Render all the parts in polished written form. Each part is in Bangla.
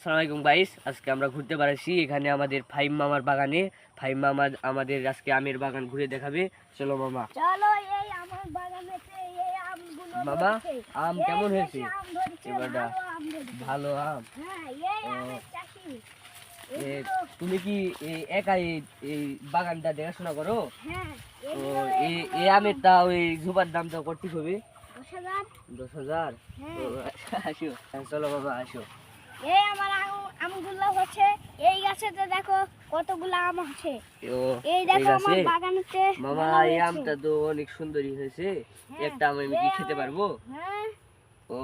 আসসালামু আলাইকুম গাইস। আজকে আমরা ঘুরতে বেড়াচ্ছি এখানে আমাদের ফাইম মামার বাগানে। ফাইম মামা আমাদের আজকে আমের বাগান ঘুরে দেখাবে। চলো মামা। চলো, এই আমার বাগানেতে এই আমগুলো মামা ধরছে। আম কেমন এই হয়েছে? দেশে আম ধরছে, এবারটা ভালো আম ধরছে। ভালো আম। হ্যাঁ, এই আমের চাষি। এ, এগুলো, তুমি কি একাই এই বাগানটা দেখাশোনা করো? হ্যাঁ, ও এগুলো এই আমেরটা ওই ঝুপার দামটা করতে হবে 10,000। 10,000। হ্যাঁ। ও আসো, চলো বাবা আসো। এই আমার আমগুলো হচ্ছে, এই গাছেতে দেখো কতগুলো আম আছে। ও এই দেখো আমার বাগানেতে মামা মেলা এই হয়েছে। আমটা তো অনেক সুন্দরী হয়েছে। হ্যাঁ, একটা আম আমি কি খেতে পারবো? হ্যাঁ, ও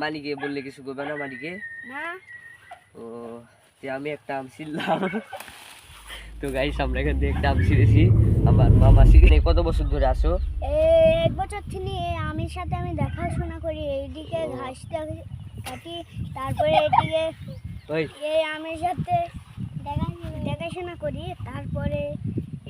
মালিকে বললে কিছু করবে না মালিকে? না। ও আমি একটা আম ছিললাম। তো গাইস আমরা এখান থেকে একটা আম ছিঁড়েছি। আমার মামা শিখে কত বছর ধরে আসো? এক বছর থেকে এই আমের সাথে আমি দেখাশোনা করি। এইদিকে ও। ঘাসটা কাটি, তারপরে এদিকে ওই এই আমের সাথে দেখাশোনা করি। তারপরে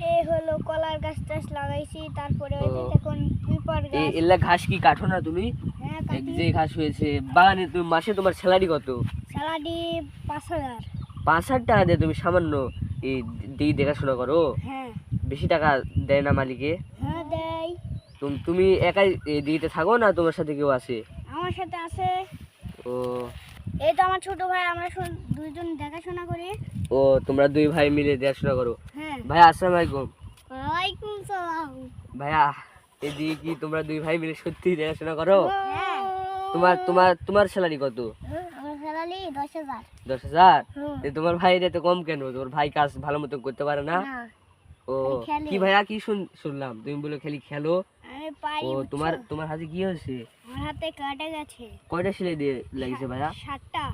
এই হলো কলার গাছ টাছ লাগাইছি। তারপরে ওই যে ও। দেখুন পিপর গাছ। এলা ঘাস কি কাটো না তুমি? হ্যাঁ, এক কাটি। যে ঘাস হয়েছে বাগানে, তুমি মাসে তোমার স্যালারি কত? স্যালারি 5,000। 5,000 টাকা দিয়ে তুমি সামান্য এই দিকে দেখাশোনা করো? হ্যাঁ, বেশি টাকা দেয় না মালিকে? হ্যাঁ, দেয়। তুমি একাই এই দিকে থাকো না তোমার সাথে কেউ আছে? আমার সাথে আছে। ও এই তো আমার ছোট ভাই, আমরা দুইজন দেখাশোনা করি। ও তোমরা দুই ভাই মিলে দেখাশোনা করো? হ্যাঁ। ভাইয়া আসসালামু আলাইকুম। ওয়ালাইকুম সালাম। ভাইয়া এদিকে কি তোমরা দুই ভাই মিলে সত্যি দেখাশোনা করো? হ্যাঁ। তোমার স্যালারি কত? আমার স্যালারি 10,000। 10,000? হুম। তোমার ভাইয়ের এত কম কেন? তোমার ভাই কাজ ভালো মতো করতে পারে না? না, ও খেলে। কি ভাইয়া কি শুনলাম তুমি বলে খেলো? আমি পারি। ও বুঝছো? তোমার হাতে কি হয়েছে? আমার হাতে কাটা গেছে। কয়টা সেলাই দিয়ে লাগিয়েছে ভাইয়া? 7টা।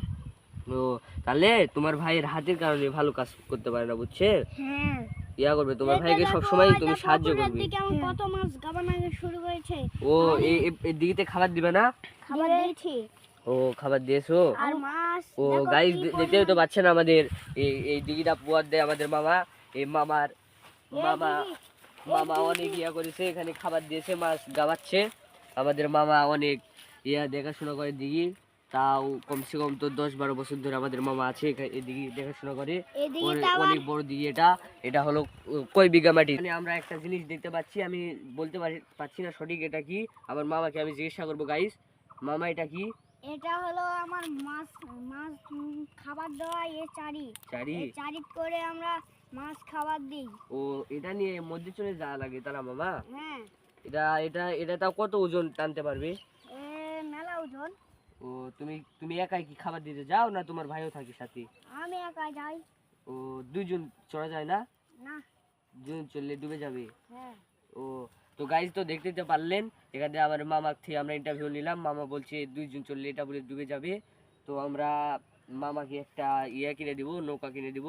ও তাহলে তোমার ভাইয়ের হাতের কারণে ভালো কাজ করতে পারে না, বুঝছে? হ্যাঁ। ইয়া করবে, তোমার ভাইকে সবসময় তুমি সাহায্য করবে। দিকে আমার কত মাছ গাবানো শুরু করেছে। ও এই দিকে খাবার দিবে না? খাবার দিয়েছি। ও খাবার দিয়েছো? আর মাছ ও দেখো গাইস কি দেখতেই তো পাচ্ছেন আমাদের এই দিঘিটা পুয়ার দেয় আমাদের মামা। এই মামা অনেক ইয়া করেছে, এখানে খাবার দিয়েছে, মাছ গাবাচ্ছে। আমাদের মামা অনেক ইয়া দেখাশোনা করে দিঘি। তাও কমসে কম তো 10-12 বছর ধরে আমাদের মামা আছে এদিকে দেখাশোনা করে। অনেক বড় দিঘি এটা হলো কয় বিঘা মাটি। মানে আমরা একটা জিনিস দেখতে পাচ্ছি, আমি বলতে পারছি না সঠিক এটা কি। আমার মামাকে আমি জিজ্ঞাসা করবো। গাইস মামা এটা কি? এটা হলো আমার মাছ মাছ খাবার দেওয়া চারি চারি করে আমরা মাছ খাবার দিই। ও এটা নিয়ে মধ্যে চলে যাওয়া লাগে তারা মামা? হ্যাঁ। এটা তাও কত ওজন টানতে পারবে? মেলা ওজন। ও তুমি একাই কি খাবার দিতে যাও না তোমার ভাইও থাকে সাথে? আমি একা যাই। ও দুইজন চড়া যায় না? না। দুজন চললে ডুবে যাবে। হ্যাঁ। ও তো গাইজ তো দেখতে তো পারলেন, এখানে আমার মামার থেকে আমরা ইন্টারভিউ নিলাম। মামা বলছে দুইজন চললে এটা বলে ডুবে যাবে। তো আমরা মামাকে একটা ইয়া কিনে দিব, নৌকা কিনে দিব।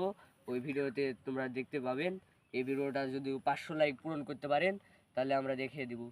ওই ভিডিওতে তোমরা দেখতে পাবেন। এই ভিডিওটা যদি 500 লাইক পূরণ করতে পারেন তাহলে আমরা দেখিয়ে দিব।